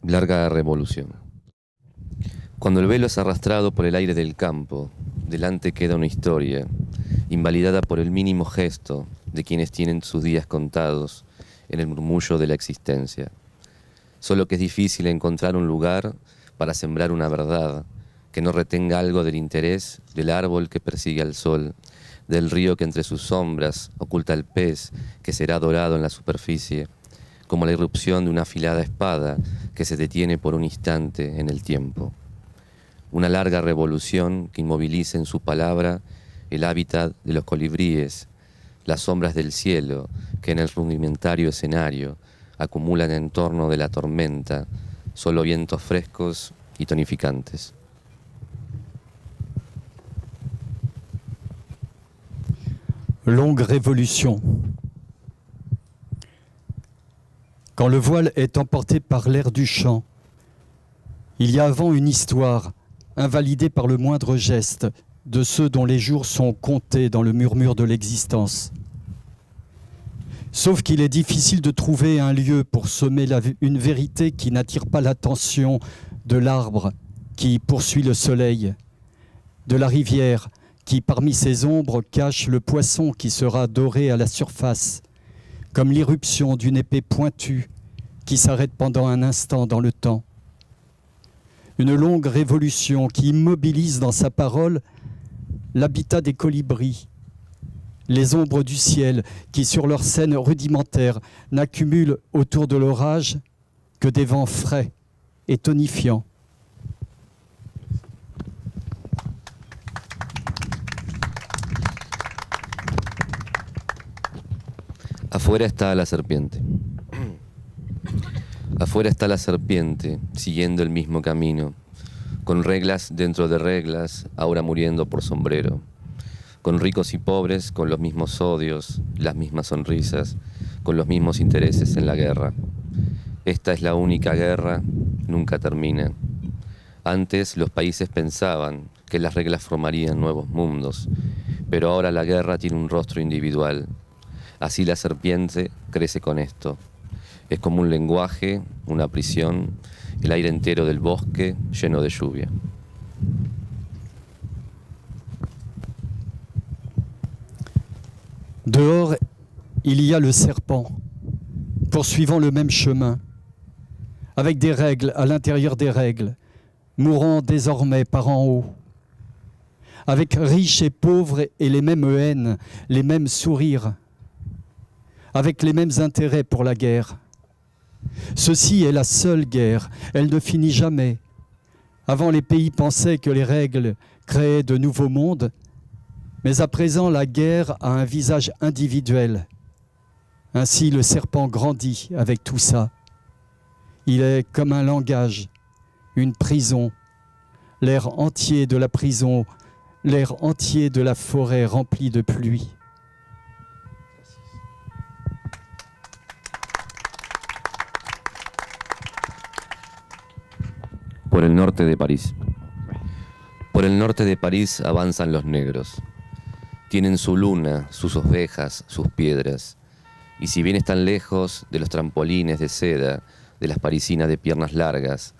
Larga revolución. Cuando el velo es arrastrado por el aire del campo, delante queda una historia, invalidada por el mínimo gesto de quienes tienen sus días contados en el murmullo de la existencia. Solo que es difícil encontrar un lugar para sembrar una verdad que no retenga algo del interés del árbol que persigue al sol, del río que entre sus sombras oculta el pez que será dorado en la superficie, como la irrupción de una afilada espada que se detiene por un instante en el tiempo. Una larga revolución que inmoviliza en su palabra el hábitat de los colibríes, las sombras del cielo que en el rudimentario escenario acumulan en torno de la tormenta solo vientos frescos y tonificantes. Longue révolution. Quand le voile est emporté par l'air du chant, il y a avant une histoire, invalidée par le moindre geste de ceux dont les jours sont comptés dans le murmure de l'existence. Sauf qu'il est difficile de trouver un lieu pour semer une vérité qui n'attire pas l'attention de l'arbre qui poursuit le soleil, de la rivière qui, parmi ses ombres, cache le poisson qui sera doré à la surface, comme l'irruption d'une épée pointue qui s'arrête pendant un instant dans le temps. Une longue révolution qui immobilise dans sa parole l'habitat des colibris, les ombres du ciel qui, sur leur scène rudimentaire, n'accumulent autour de l'orage que des vents frais et tonifiants. Afuera está la serpiente. Afuera está la serpiente, siguiendo el mismo camino, con reglas dentro de reglas, ahora muriendo por sombrero, con ricos y pobres, con los mismos odios, las mismas sonrisas, con los mismos intereses en la guerra. Esta es la única guerra, nunca termina. Antes los países pensaban que las reglas formarían nuevos mundos, pero ahora la guerra tiene un rostro individual. Así la serpiente crece con esto. Es como un lenguaje, una prisión, el aire entero del bosque lleno de lluvia. Dehors, il y a le serpent, poursuivant le même chemin, avec des règles à l'intérieur des règles, mourant désormais par en haut, avec riches et pauvres et les mêmes haines, les mêmes sourires, avec les mêmes intérêts pour la guerre. Ceci est la seule guerre, elle ne finit jamais. Avant, les pays pensaient que les règles créaient de nouveaux mondes, mais à présent, la guerre a un visage individuel. Ainsi, le serpent grandit avec tout ça. Il est comme un langage, une prison, l'air entier de la prison, l'air entier de la forêt remplie de pluie. Por el norte de París. Por el norte de París avanzan los negros. Tienen su luna, sus ovejas, sus piedras. Y si bien están lejos de los trampolines de seda, de las parisinas de piernas largas,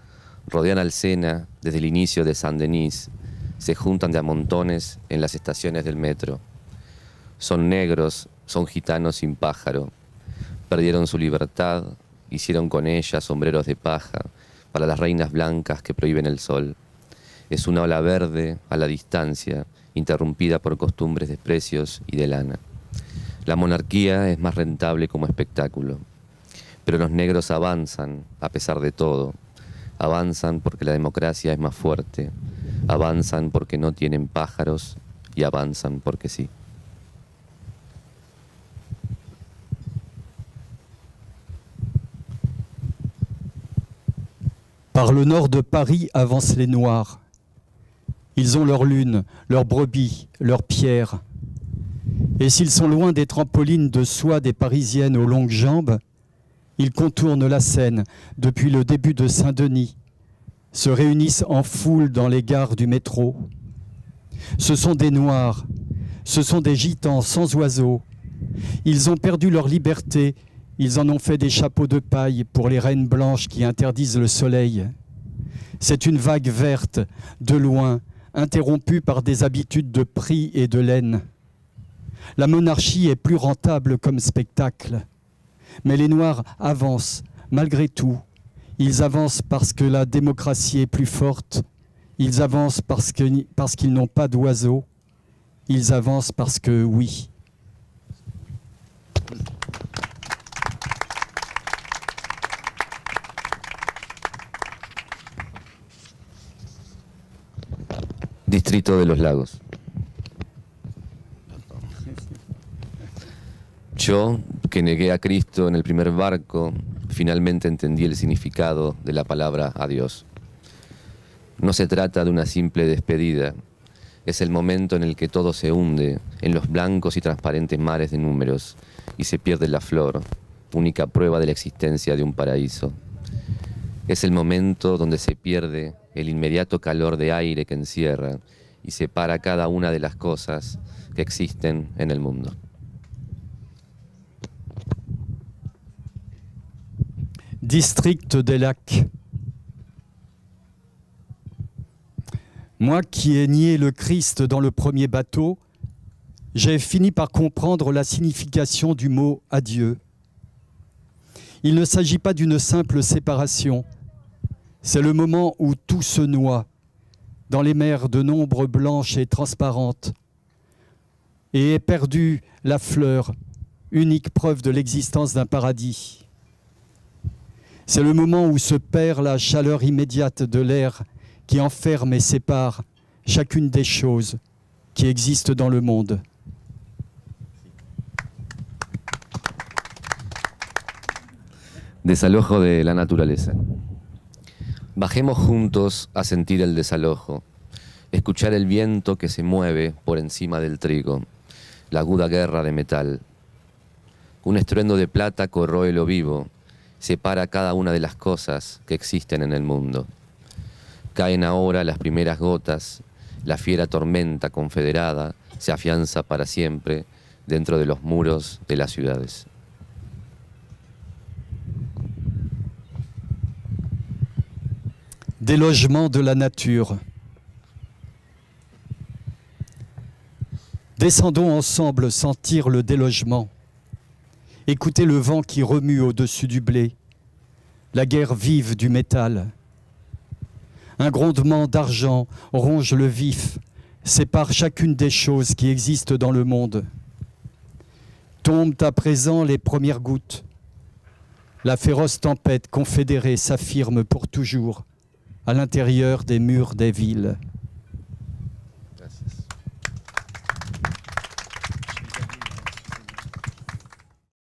rodean al Sena desde el inicio de Saint-Denis, se juntan de a montones en las estaciones del metro. Son negros, son gitanos sin pájaro. Perdieron su libertad, hicieron con ella sombreros de paja para las reinas blancas que prohíben el sol. Es una ola verde a la distancia, interrumpida por costumbres de precios y de lana. La monarquía es más rentable como espectáculo, pero los negros avanzan a pesar de todo. Avanzan porque la democracia es más fuerte, avanzan porque no tienen pájaros y avanzan porque sí. Par le nord de Paris avancent les Noirs. Ils ont leur lune, leurs brebis, leurs pierres. Et s'ils sont loin des trampolines de soie des Parisiennes aux longues jambes, ils contournent la Seine depuis le début de Saint-Denis, se réunissent en foule dans les gares du métro. Ce sont des Noirs, ce sont des gitans sans oiseaux. Ils ont perdu leur liberté ils en ont fait des chapeaux de paille pour les reines blanches qui interdisent le soleil. C'est une vague verte, de loin, interrompue par des habitudes de prix et de laine. La monarchie est plus rentable comme spectacle. Mais les Noirs avancent, malgré tout. Ils avancent parce que la démocratie est plus forte. Ils avancent parce qu'ils n'ont pas d'oiseaux. Ils avancent parce que oui. Distrito de los Lagos. Yo, que negué a Cristo en el primer barco, finalmente entendí el significado de la palabra adiós. No se trata de una simple despedida, es el momento en el que todo se hunde en los blancos y transparentes mares de números y se pierde la flor, única prueba de la existencia de un paraíso. Es el momento donde se pierde el inmediato calor de aire que encierra y separa cada una de las cosas que existen en el mundo. District des lacs. Moi qui ai nié le Christ dans le premier bateau, j'ai fini par comprendre la signification du mot « adieu ». Il ne s'agit pas d'une simple séparation. C'est le moment où tout se noie dans les mers de nombres blanches et transparentes et est perdue la fleur, unique preuve de l'existence d'un paradis. C'est le moment où se perd la chaleur immédiate de l'air qui enferme et sépare chacune des choses qui existent dans le monde. Desalojo de la naturaleza. Bajemos juntos a sentir el desalojo, escuchar el viento que se mueve por encima del trigo, la aguda guerra de metal. Un estruendo de plata corroe lo vivo, separa cada una de las cosas que existen en el mundo. Caen ahora las primeras gotas, la fiera tormenta confederada se afianza para siempre dentro de los muros de las ciudades. Délogement de la nature. Descendons ensemble sentir le délogement. Écoutez le vent qui remue au-dessus du blé, la guerre vive du métal. Un grondement d'argent ronge le vif, sépare chacune des choses qui existent dans le monde. Tombent à présent les premières gouttes. La féroce tempête confédérée s'affirme pour toujours à l'intérieur des murs des villes.